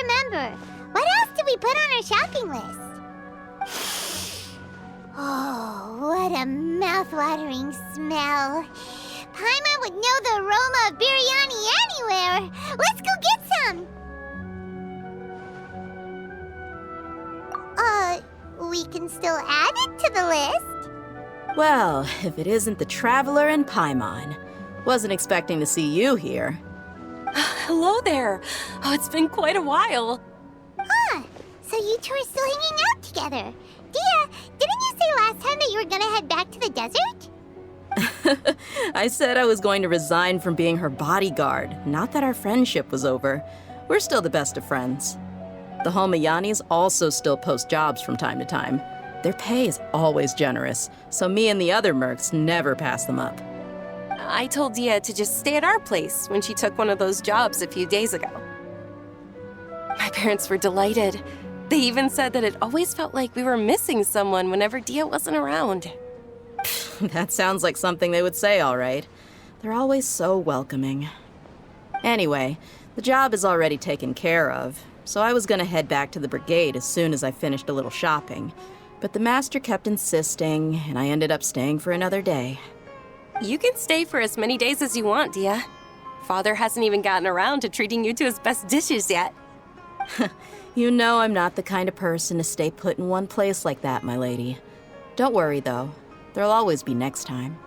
remember. What else did we put on our shopping list? Oh, what a mouth-watering smell. Paimon would know the aroma of biryani anywhere. Let's go get some. We can still add it to the list. Well, if it isn't the Traveler and Paimon. Wasn't expecting to see you here. Hello there. Oh, it's been quite a while. Huh, so you two are still hanging out together. Dehya, didn't you say last time that you were gonna head back to the desert? I said I was going to resign from being her bodyguard, not that our friendship was over. We're still the best of friends. The Holmayanis also still post jobs from time to time. Their pay is always generous, so me and the other mercs never pass them up. I told Dehya to just stay at our place when she took one of those jobs a few days ago. My parents were delighted. They even said that it always felt like we were missing someone whenever Dehya wasn't around. That sounds like something they would say, all right. They're always so welcoming. Anyway, the job is already taken care of, so I was gonna head back to the brigade as soon as I finished a little shopping. But the master kept insisting, and I ended up staying for another day. You can stay for as many days as you want, Dehya. Father hasn't even gotten around to treating you to his best dishes yet. You know I'm not the kind of person to stay put in one place like that, my lady. Don't worry, though. There'll always be next time.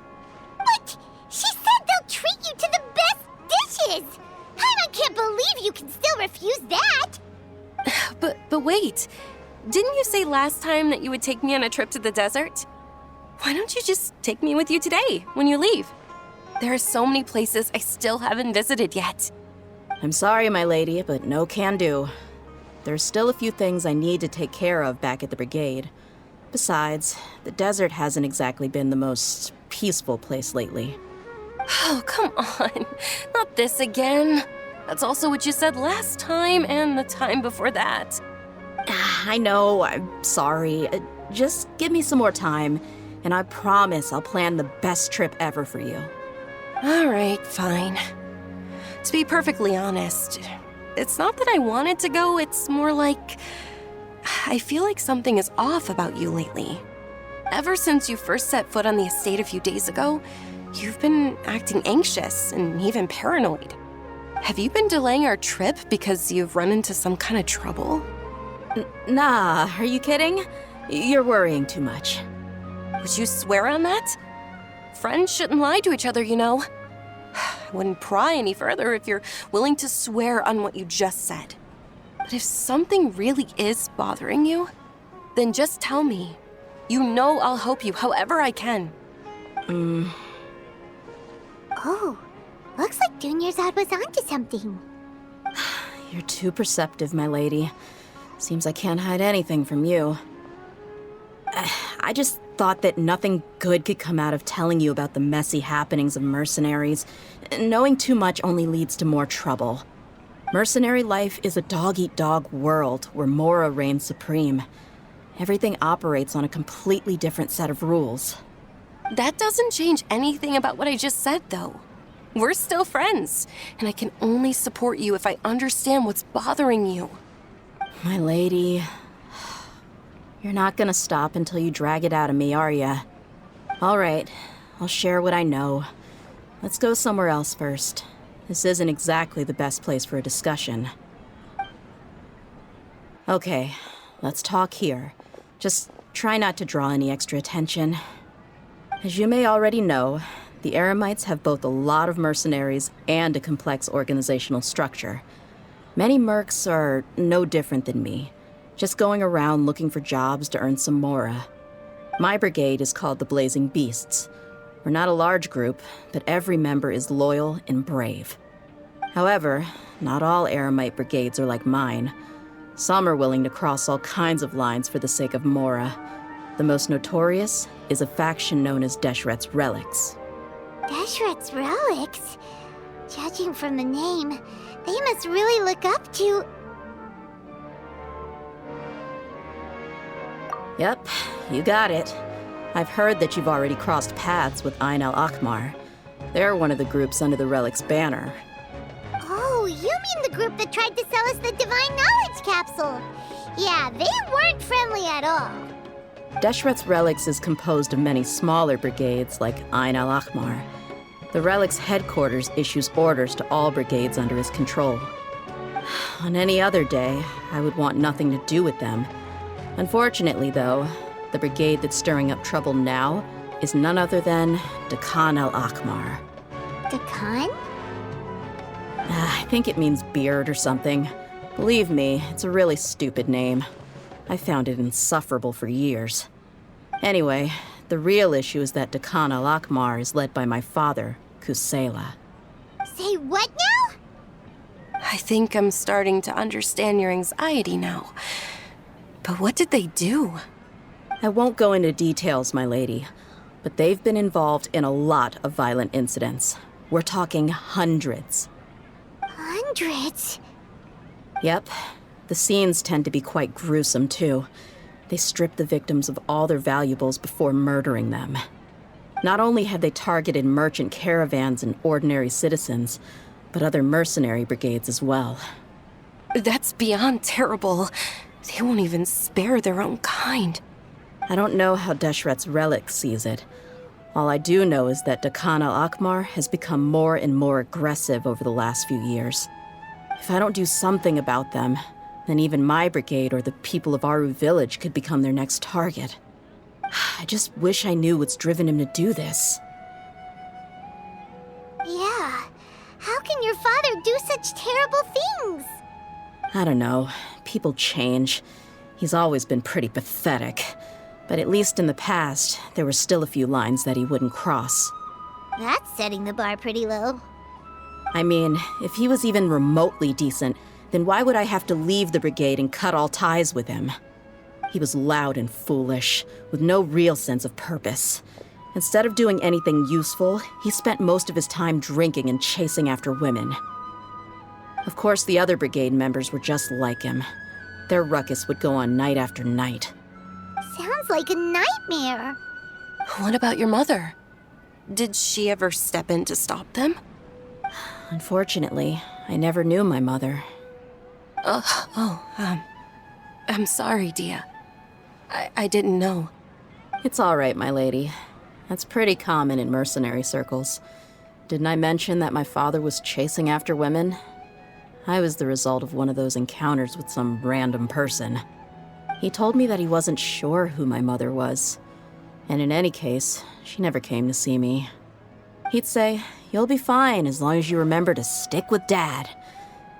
But she said they'll treat you to the best dishes! I can't believe you can still refuse that! But wait, didn't you say last time that you would take me on a trip to the desert? Why don't you just take me with you today, when you leave? There are so many places I still haven't visited yet. I'm sorry, my lady, but no can do. There's still a few things I need to take care of back at the brigade. Besides, the desert hasn't exactly been the most peaceful place lately. Oh, come on. Not this again. That's also what you said last time and the time before that. I know, I'm sorry. Just give me some more time, and I promise I'll plan the best trip ever for you. All right, fine. To be perfectly honest, it's not that I wanted to go, it's more like I feel like something is off about you lately. Ever since you first set foot on the estate a few days ago, you've been acting anxious and even paranoid. Have you been delaying our trip because you've run into some kind of trouble? Nah, are you kidding? You're worrying too much. Would you swear on that? Friends shouldn't lie to each other, you know. I wouldn't pry any further if you're willing to swear on what you just said. But if something really is bothering you, then just tell me. You know I'll help you however I can. Oh, looks like Dunyarzad was onto something. You're too perceptive, my lady. Seems I can't hide anything from you. I just thought that nothing good could come out of telling you about the messy happenings of mercenaries. Knowing too much only leads to more trouble. Mercenary life is a dog-eat-dog world where Mora reigns supreme. Everything operates on a completely different set of rules. That doesn't change anything about what I just said, though. We're still friends, and I can only support you if I understand what's bothering you. My lady, you're not gonna stop until you drag it out of me, are ya? All right, I'll share what I know. Let's go somewhere else first. This isn't exactly the best place for a discussion. Okay, let's talk here. Just try not to draw any extra attention. As you may already know, the Eremites have both a lot of mercenaries and a complex organizational structure. Many mercs are no different than me, just going around looking for jobs to earn some mora. My brigade is called the Blazing Beasts. We're not a large group, but every member is loyal and brave. However, not all Eremite brigades are like mine. Some are willing to cross all kinds of lines for the sake of mora. The most notorious is a faction known as Deshret's Relics. Deshret's Relics? Judging from the name, they must really look up to... Yep, you got it. I've heard that you've already crossed paths with Ain al-Akmar. They're one of the groups under the Relic's banner. Oh, you mean the group that tried to sell us the Divine Knowledge Capsule. Yeah, they weren't friendly at all. Deshret's relics is composed of many smaller brigades like Ain al-Ahmar. The relic's headquarters issues orders to all brigades under his control. On any other day, I would want nothing to do with them. Unfortunately, though, the brigade that's stirring up trouble now is none other than Dakan al-Ahmar. Dakan? I think it means beard or something. Believe me, it's a really stupid name. I found it insufferable for years. Anyway, the real issue is that Dakan al-Ahmar is led by my father, Kusela. Say what now? I think I'm starting to understand your anxiety now. But what did they do? I won't go into details, my lady, but they've been involved in a lot of violent incidents. We're talking hundreds. Hundreds? Yep. The scenes tend to be quite gruesome, too. They strip the victims of all their valuables before murdering them. Not only have they targeted merchant caravans and ordinary citizens, but other mercenary brigades as well. That's beyond terrible. They won't even spare their own kind. I don't know how Deshret's relic sees it. All I do know is that Dakan al-Ahmar has become more and more aggressive over the last few years. If I don't do something about them, then even my brigade or the people of Aru village could become their next target. I just wish I knew what's driven him to do this. Yeah. How can your father do such terrible things? I don't know. People change. He's always been pretty pathetic. But at least in the past, there were still a few lines that he wouldn't cross. That's setting the bar pretty low. I mean, if he was even remotely decent, then why would I have to leave the brigade and cut all ties with him? He was loud and foolish, with no real sense of purpose. Instead of doing anything useful, he spent most of his time drinking and chasing after women. Of course, the other brigade members were just like him. Their ruckus would go on night after night. Sounds like a nightmare. What about your mother? Did she ever step in to stop them? Unfortunately, I never knew my mother. I'm sorry, Dehya. I didn't know. It's all right, my lady. That's pretty common in mercenary circles. Didn't I mention that my father was chasing after women? I was the result of one of those encounters with some random person. He told me that he wasn't sure who my mother was. And in any case, she never came to see me. He'd say, "You'll be fine as long as you remember to stick with Dad."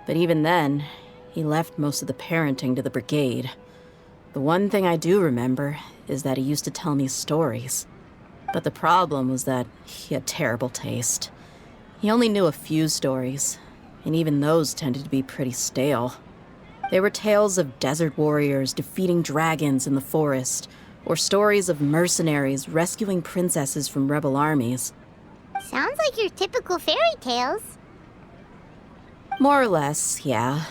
But even then, he left most of the parenting to the brigade. The one thing I do remember is that he used to tell me stories. But the problem was that he had terrible taste. He only knew a few stories, and even those tended to be pretty stale. They were tales of desert warriors defeating dragons in the forest, or stories of mercenaries rescuing princesses from rebel armies. Sounds like your typical fairy tales. More or less, yeah.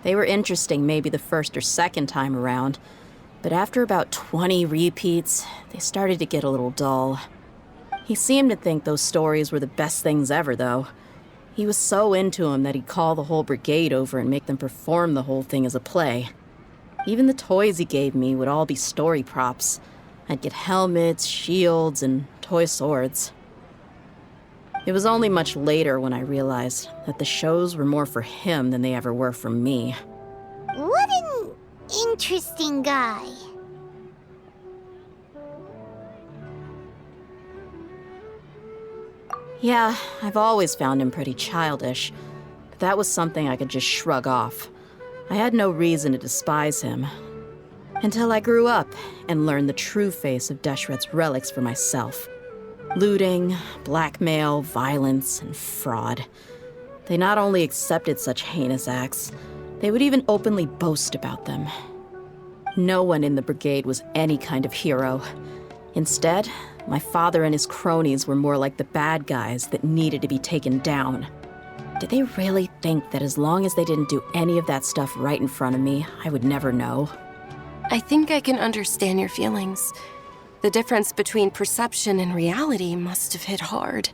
They were interesting maybe the first or second time around, but after about 20 repeats, they started to get a little dull. He seemed to think those stories were the best things ever, though. He was so into them that he'd call the whole brigade over and make them perform the whole thing as a play. Even the toys he gave me would all be story props. I'd get helmets, shields, and toy swords. It was only much later when I realized that the shows were more for him than they ever were for me. What an interesting guy. Yeah, I've always found him pretty childish, but that was something I could just shrug off. I had no reason to despise him. Until I grew up and learned the true face of Deshret's relics for myself. Looting, blackmail, violence, and fraud. They not only accepted such heinous acts, they would even openly boast about them. No one in the brigade was any kind of hero. Instead, my father and his cronies were more like the bad guys that needed to be taken down. Did they really think that as long as they didn't do any of that stuff right in front of me, I would never know? I think I can understand your feelings. The difference between perception and reality must have hit hard.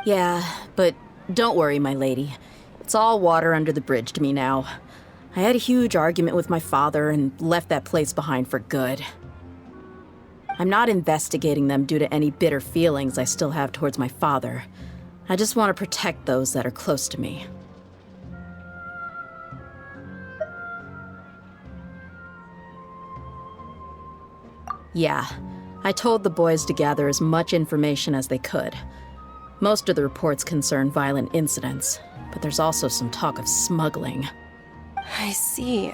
Yeah, but don't worry, my lady. It's all water under the bridge to me now. I had a huge argument with my father and left that place behind for good. I'm not investigating them due to any bitter feelings I still have towards my father. I just want to protect those that are close to me. Yeah, I told the boys to gather as much information as they could. Most of the reports concern violent incidents, but there's also some talk of smuggling. I see.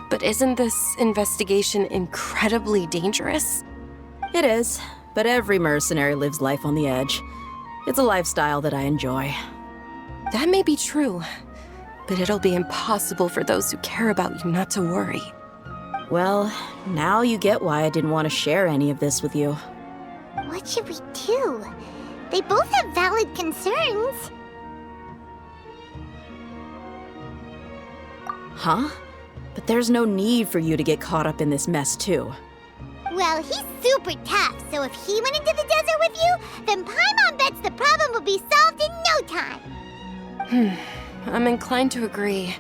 But isn't this investigation incredibly dangerous? It is, but every mercenary lives life on the edge. It's a lifestyle that I enjoy. That may be true, but it'll be impossible for those who care about you not to worry. Well, now you get why I didn't want to share any of this with you. What should we do? They both have valid concerns. Huh? But there's no need for you to get caught up in this mess, too. Well, he's super tough, so if he went into the desert with you, then Paimon bets the problem will be solved in no time. I'm inclined to agree.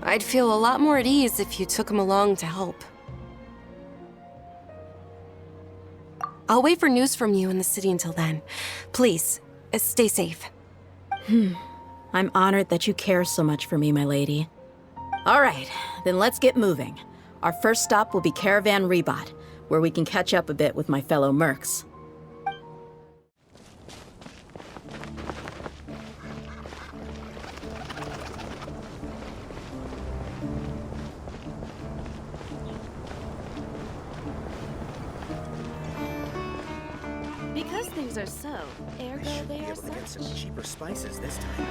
I'd feel a lot more at ease if you took him along to help. I'll wait for news from you in the city until then. Please, stay safe. I'm honored that you care so much for me, my lady. All right, then let's get moving. Our first stop will be Caravan Rebot, where we can catch up a bit with my fellow mercs. Because things are so, ergo Should they be are able to get such. some cheaper spices this time.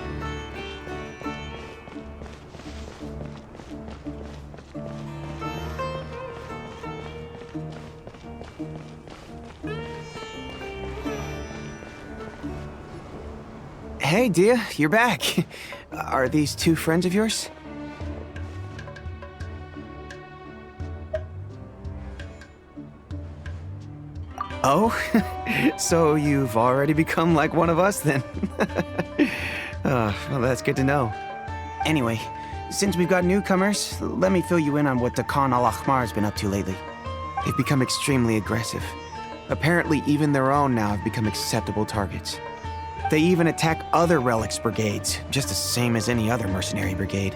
Hey, Dehya, you're back. Are these two friends of yours? Oh, so you've already become like one of us then? Well, that's good to know. Anyway, since we've got newcomers, let me fill you in on what the Khan al-Ahmar has been up to lately. They've become extremely aggressive. Apparently, even their own now have become acceptable targets. They even attack other relics brigades, just the same as any other mercenary brigade.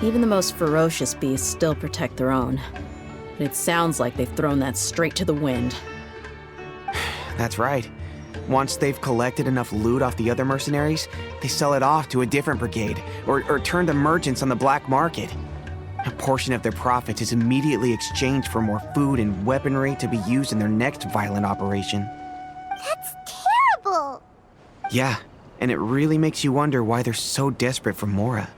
Even the most ferocious beasts still protect their own. But it sounds like they've thrown that straight to the wind. That's right. Once they've collected enough loot off the other mercenaries, they sell it off to a different brigade, or turn to merchants on the black market. A portion of their profits is immediately exchanged for more food and weaponry to be used in their next violent operation. That's terrible! Yeah, and it really makes you wonder why they're so desperate for Mora.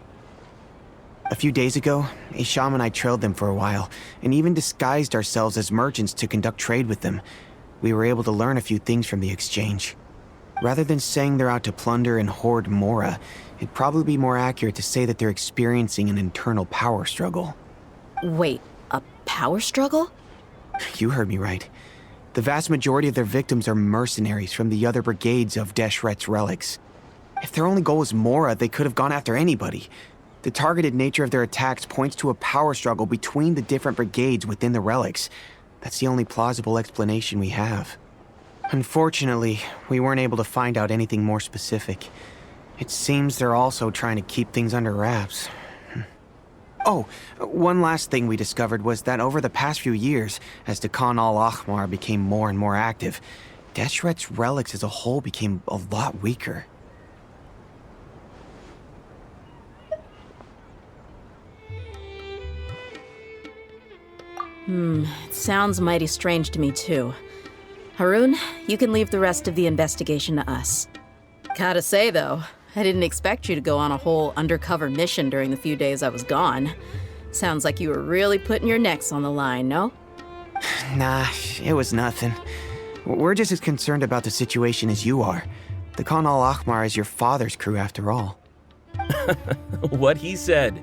A few days ago, Isham and I trailed them for a while, and even disguised ourselves as merchants to conduct trade with them. We were able to learn a few things from the exchange. Rather than saying they're out to plunder and hoard Mora, it'd probably be more accurate to say that they're experiencing an internal power struggle. Wait, a power struggle? You heard me right. The vast majority of their victims are mercenaries from the other brigades of Deshret's relics. If their only goal was Mora, they could have gone after anybody. The targeted nature of their attacks points to a power struggle between the different brigades within the relics. That's the only plausible explanation we have. Unfortunately, we weren't able to find out anything more specific. It seems they're also trying to keep things under wraps. Oh, one last thing we discovered was that over the past few years, as the Khan al-Ahmar became more and more active, Deshret's relics as a whole became a lot weaker. It sounds mighty strange to me, too. Haroon, you can leave the rest of the investigation to us. Gotta say, though, I didn't expect you to go on a whole undercover mission during the few days I was gone. Sounds like you were really putting your necks on the line, no? Nah, it was nothing. We're just as concerned about the situation as you are. The Khan al-Ahmar is your father's crew, after all. What he said.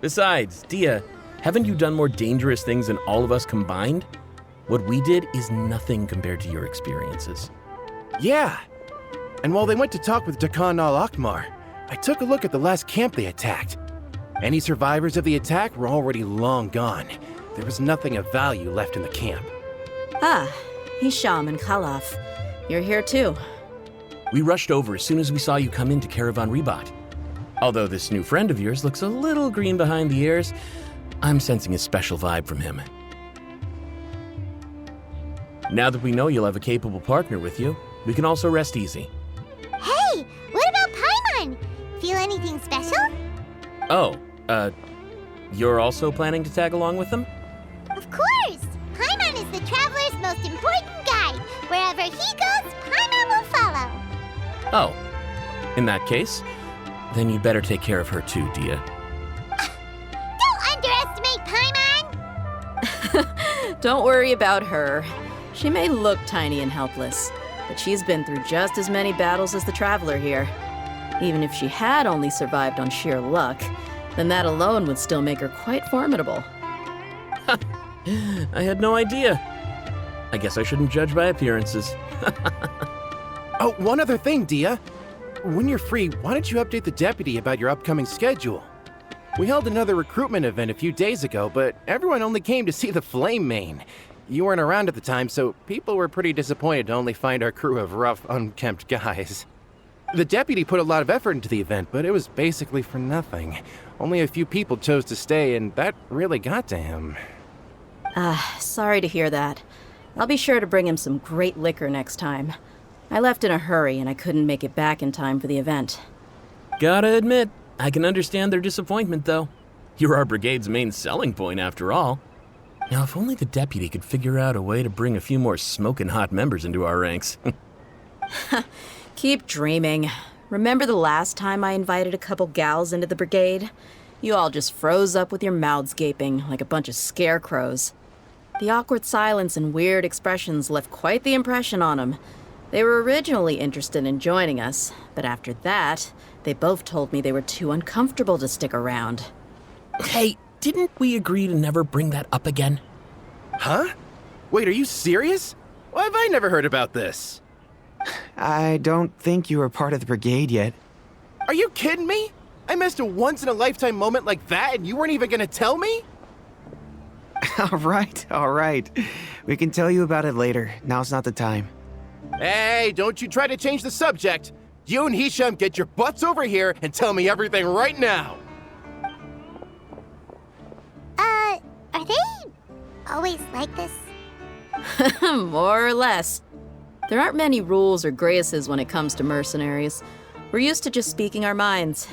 Besides, Dehya, haven't you done more dangerous things than all of us combined? What we did is nothing compared to your experiences. Yeah. And while they went to talk with Dakan al-Akmar, I took a look at the last camp they attacked. Any survivors of the attack were already long gone. There was nothing of value left in the camp. Ah, Hisham and Khalaf. You're here too. We rushed over as soon as we saw you come into Caravan Rebat. Although this new friend of yours looks a little green behind the ears, I'm sensing a special vibe from him. Now that we know you'll have a capable partner with you, we can also rest easy. Hey, what about Paimon? Feel anything special? Oh, you're also planning to tag along with them? Of course! Paimon is the traveler's most important guide. Wherever he goes, Paimon will follow. Oh, in that case, then you'd better take care of her too, Dehya. Don't underestimate Paimon! Don't worry about her. She may look tiny and helpless, but she's been through just as many battles as the traveler here. Even if she had only survived on sheer luck, then that alone would still make her quite formidable. I had no idea. I guess I shouldn't judge by appearances. Oh, one other thing, Dehya. When you're free, why don't you update the deputy about your upcoming schedule? We held another recruitment event a few days ago, but everyone only came to see the Flame Main. You weren't around at the time, so people were pretty disappointed to only find our crew of rough, unkempt guys. The deputy put a lot of effort into the event, but it was basically for nothing. Only a few people chose to stay, and that really got to him. Sorry to hear that. I'll be sure to bring him some great liquor next time. I left in a hurry and I couldn't make it back in time for the event. Gotta admit, I can understand their disappointment, though. You're our brigade's main selling point, after all. Now, if only the deputy could figure out a way to bring a few more smoking hot members into our ranks. Keep dreaming. Remember the last time I invited a couple gals into the brigade? You all just froze up with your mouths gaping like a bunch of scarecrows. The awkward silence and weird expressions left quite the impression on them. They were originally interested in joining us, but after that, they both told me they were too uncomfortable to stick around. Hey, didn't we agree to never bring that up again? Huh? Wait, are you serious? Why have I never heard about this? I don't think you were part of the brigade yet. Are you kidding me? I missed a once-in-a-lifetime moment like that and you weren't even gonna tell me? All right. We can tell you about it later. Now's not the time. Hey, don't you try to change the subject. You and Hisham get your butts over here and tell me everything right now. Are they always like this? More or less. There aren't many rules or graces when it comes to mercenaries. We're used to just speaking our minds.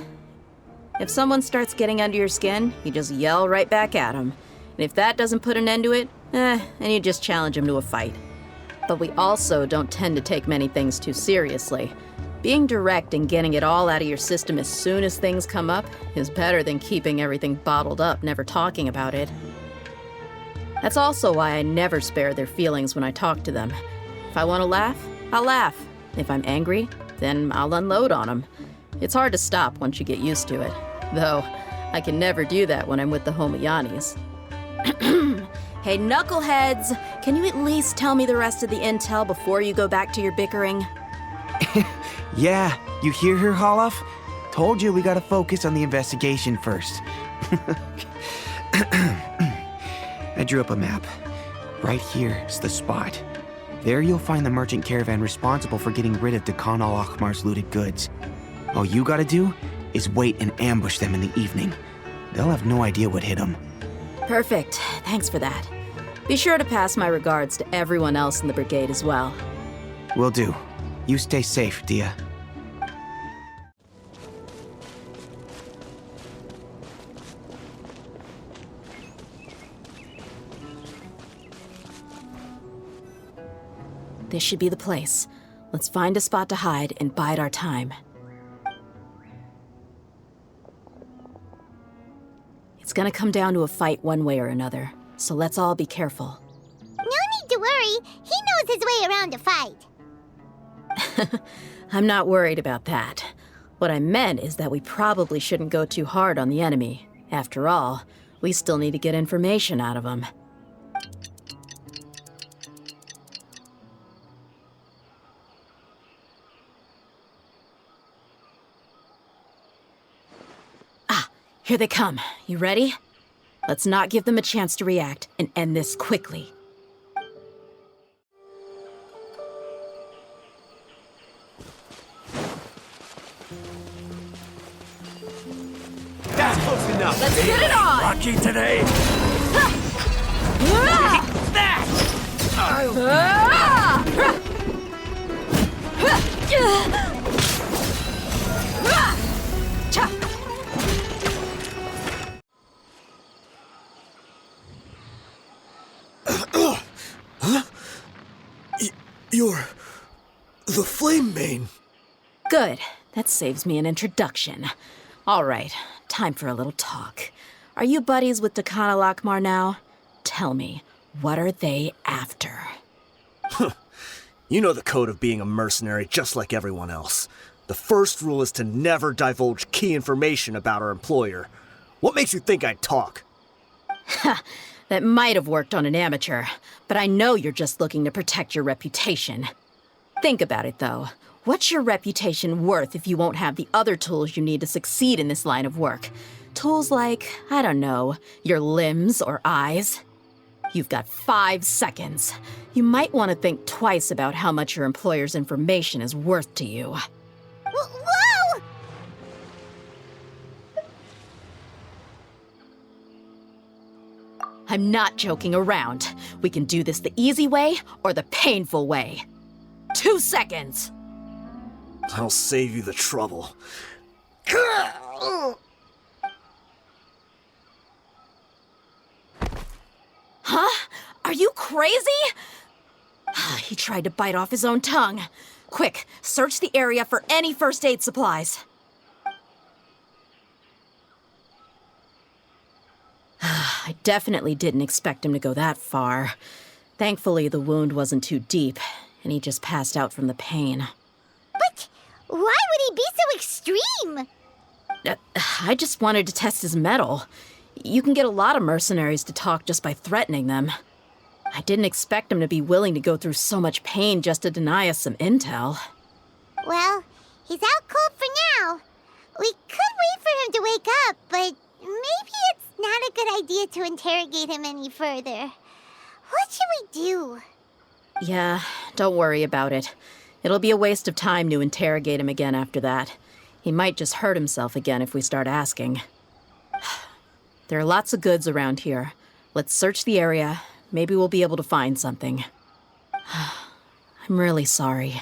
If someone starts getting under your skin, you just yell right back at them. And if that doesn't put an end to it, then you just challenge them to a fight. But we also don't tend to take many things too seriously. Being direct and getting it all out of your system as soon as things come up is better than keeping everything bottled up, never talking about it. That's also why I never spare their feelings when I talk to them. If I want to laugh, I'll laugh. If I'm angry, then I'll unload on them. It's hard to stop once you get used to it. Though, I can never do that when I'm with the Homayanis. Hey, knuckleheads! Can you at least tell me the rest of the intel before you go back to your bickering? Yeah, you hear her, Holloff? Told you we gotta focus on the investigation first. I drew up a map. Right here is the spot. There you'll find the merchant caravan responsible for getting rid of Dakan al-Akmar's looted goods. All you gotta do is wait and ambush them in the evening. They'll have no idea what hit them. Perfect. Thanks for that. Be sure to pass my regards to everyone else in the brigade as well. Will do. You stay safe, Dehya. This should be the place. Let's find a spot to hide and bide our time. It's gonna come down to a fight one way or another, so let's all be careful. No need to worry. He knows his way around a fight. I'm not worried about that. What I meant is that we probably shouldn't go too hard on the enemy. After all, we still need to get information out of them. Here they come. You ready? Let's not give them a chance to react and end this quickly. That's close enough. Let's get it on! Rocky today. You're the Flame Main. Good. That saves me an introduction. All right, time for a little talk. Are you buddies with Dakana Lakmar now? Tell me, what are they after? You know the code of being a mercenary just like everyone else. The first rule is to never divulge key information about our employer. What makes you think I'd talk? That might have worked on an amateur, but I know you're just looking to protect your reputation. Think about it, though. What's your reputation worth if you won't have the other tools you need to succeed in this line of work? Tools like, I don't know, your limbs or eyes? You've got 5 seconds. You might want to think twice about how much your employer's information is worth to you. Whoa! I'm not joking around. We can do this the easy way or the painful way. 2 seconds! I'll save you the trouble. Huh? Are you crazy? He tried to bite off his own tongue. Quick, search the area for any first aid supplies. I definitely didn't expect him to go that far. Thankfully, the wound wasn't too deep, and he just passed out from the pain. But why would he be so extreme? I just wanted to test his mettle. You can get a lot of mercenaries to talk just by threatening them. I didn't expect him to be willing to go through so much pain just to deny us some intel. Well, he's out cold for now. We could wait for him to wake up, but maybe it's not a good idea to interrogate him any further. What should we do? Yeah, don't worry about it. It'll be a waste of time to interrogate him again after that. He might just hurt himself again if we start asking. There are lots of goods around here. Let's search the area. Maybe we'll be able to find something. I'm really sorry.